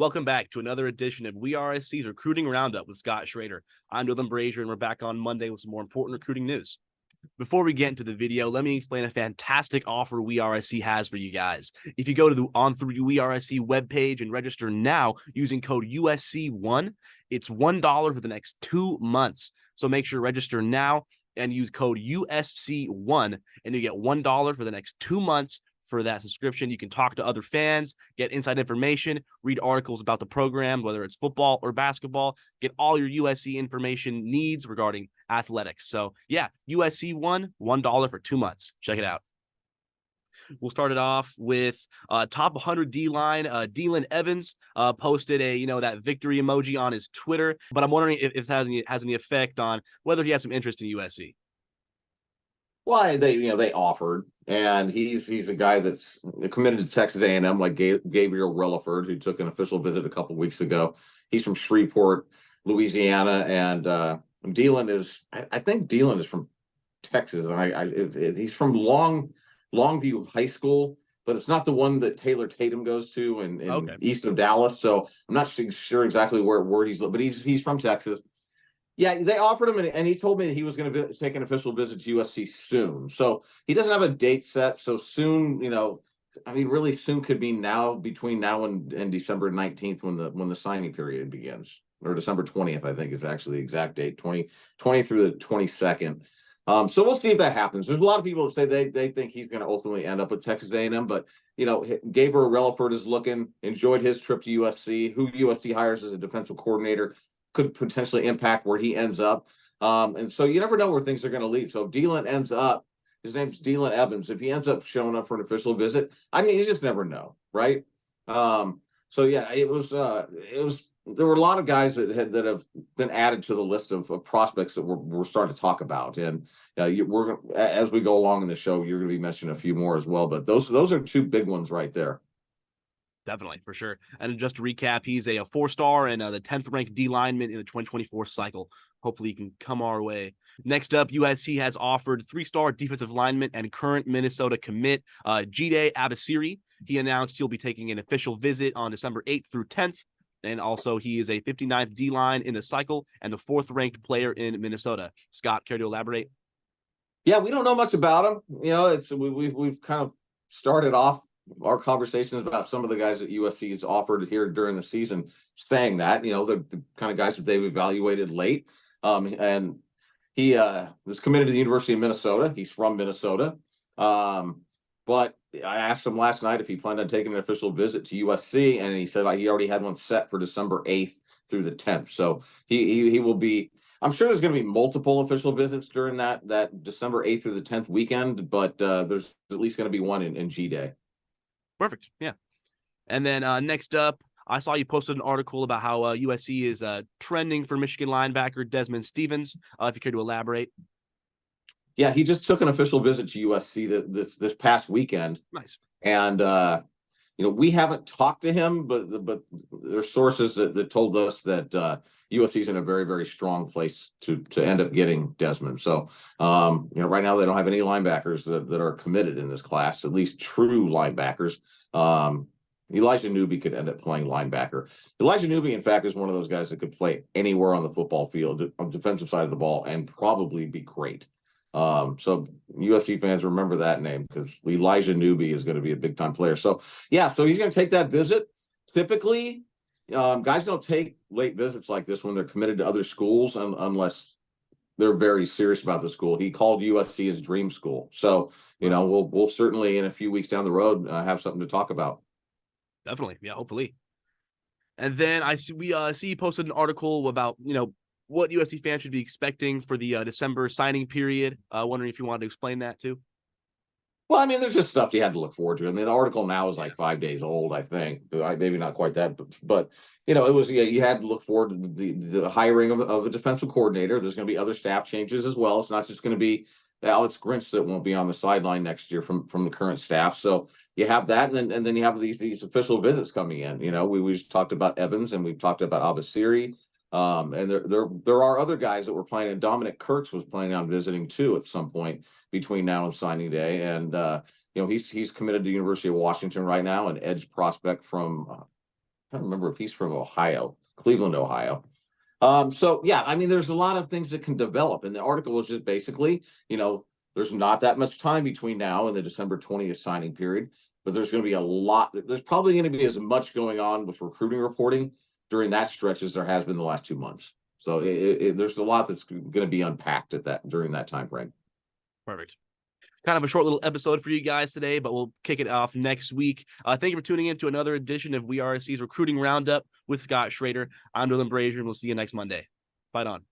Welcome back to another edition of WeAreSC's Recruiting Roundup with Scott Schrader. I'm Dealyn Brashier, and we're back on Monday with some more important recruiting news. Before we get into the video, let me explain a fantastic offer WeAreSC has for you guys. If you go to the WeAreSC webpage and register now using code USC1, it's $1 for the next 2 months. So make sure to register now and use code USC1, and you get $1 for the next 2 months for that subscription. You can talk to other fans, get inside information, read articles about the program, whether it's football or basketball, get all your USC information needs regarding athletics. So yeah, USC1, $1 for 2 months. Check it out. We'll start it off with top 100 D-line. Dealyn Evans posted that victory emoji on his Twitter, but I'm wondering if it has any effect on whether he has some interest in USC. Well, they offered, and he's a guy that's committed to Texas A&M, like Gabriel Relaford, who took an official visit a couple weeks ago. He's from Shreveport, Louisiana, and Dealyn is. I think Dealyn is from Texas, and he's from Longview High School, but it's not the one that Taylor Tatum goes to in east of Dallas. So I'm not sure exactly where he's, but he's from Texas. Yeah, they offered him, and he told me that he was going to take an official visit to USC soon. So he doesn't have a date set. So soon, really soon could be now, between now and December 19th when the signing period begins, or December 20th, I think is actually the exact date, 20 through the 22nd. So we'll see if that happens. There's a lot of people that say they think he's going to ultimately end up with Texas A&M, but Gabriel Relaford is enjoyed his trip to USC. Who USC hires as a defensive coordinator could potentially impact where he ends up. And so you never know where things are going to lead. So if Dealyn ends up, his name's Dealyn Evans, if he ends up showing up for an official visit, you just never know, right? So yeah, it was there were a lot of guys that have been added to the list of prospects that we're starting to talk about. And we're, as we go along in the show, you're going to be mentioning a few more as well. But those are two big ones right there. Definitely, for sure. And just to recap, he's a 4-star and the 10th ranked D lineman in the 2024 cycle. Hopefully he can come our way. Next up, USC has offered 3-star defensive lineman and current Minnesota commit Jide Abasiri. He announced he'll be taking an official visit on December 8th through 10th. And also he is a 59th D line in the cycle and the 4th ranked player in Minnesota. Scott, care to elaborate? Yeah, we don't know much about him. We've kind of started off our conversations about some of the guys that USC has offered here during the season, saying that, the kind of guys that they've evaluated late. And he was committed to the University of Minnesota. He's from Minnesota. But I asked him last night if he planned on taking an official visit to USC, and he said he already had one set for December 8th through the 10th. So he will be, I'm sure there's going to be multiple official visits during that December 8th through the 10th weekend, but there's at least going to be one in G-Day. Perfect. Yeah. And then next up, I saw you posted an article about how USC is trending for Michigan linebacker Desmond Stevens. If you care to elaborate. Yeah, he just took an official visit to USC this past weekend. Nice. And we haven't talked to him, but there's sources that told us that USC is in a very, very strong place to end up getting Desmond. So right now they don't have any linebackers that are committed in this class, at least true linebackers. Elijah Newby could end up playing linebacker. Elijah Newby, in fact, is one of those guys that could play anywhere on the football field on the defensive side of the ball and probably be great. So USC fans remember that name, because Elijah Newby is going to be a big time player. So yeah, so he's going to take that visit. Typically, guys don't take late visits like this when they're committed to other schools unless they're very serious about the school. He called USC his dream school. So, we'll certainly in a few weeks down the road have something to talk about. Definitely. Yeah, hopefully. And then we see you posted an article about, what USC fans should be expecting for the December signing period. Wondering if you wanted to explain that too. Well, there's just stuff you had to look forward to. The article now is like 5 days old, I think. Maybe not quite that, but it was, you had to look forward to the hiring of a defensive coordinator. There's going to be other staff changes as well. It's not just going to be Alex Grinch that won't be on the sideline next year from the current staff. So you have that, and then you have these official visits coming in. We just talked about Evans, and we've talked about Abasiri. And there are other guys that were planning. Dominic Kurtz was planning on visiting too at some point between now and signing day. And he's committed to the University of Washington right now, an edge prospect from trying to remember if he's from Ohio, Cleveland, Ohio. So yeah, I mean, there's a lot of things that can develop, and the article was just basically, there's not that much time between now and the December 20th signing period, but there's going to be a lot. There's probably going to be as much going on with recruiting reporting during that stretch as there has been the last 2 months. So there's a lot that's going to be unpacked during that time frame. Perfect. Kind of a short little episode for you guys today, but we'll kick it off next week. Thank you for tuning in to another edition of WeAreSC's Recruiting Roundup with Scott Schrader. I'm Dealyn Brashier, and we'll see you next Monday. Fight on.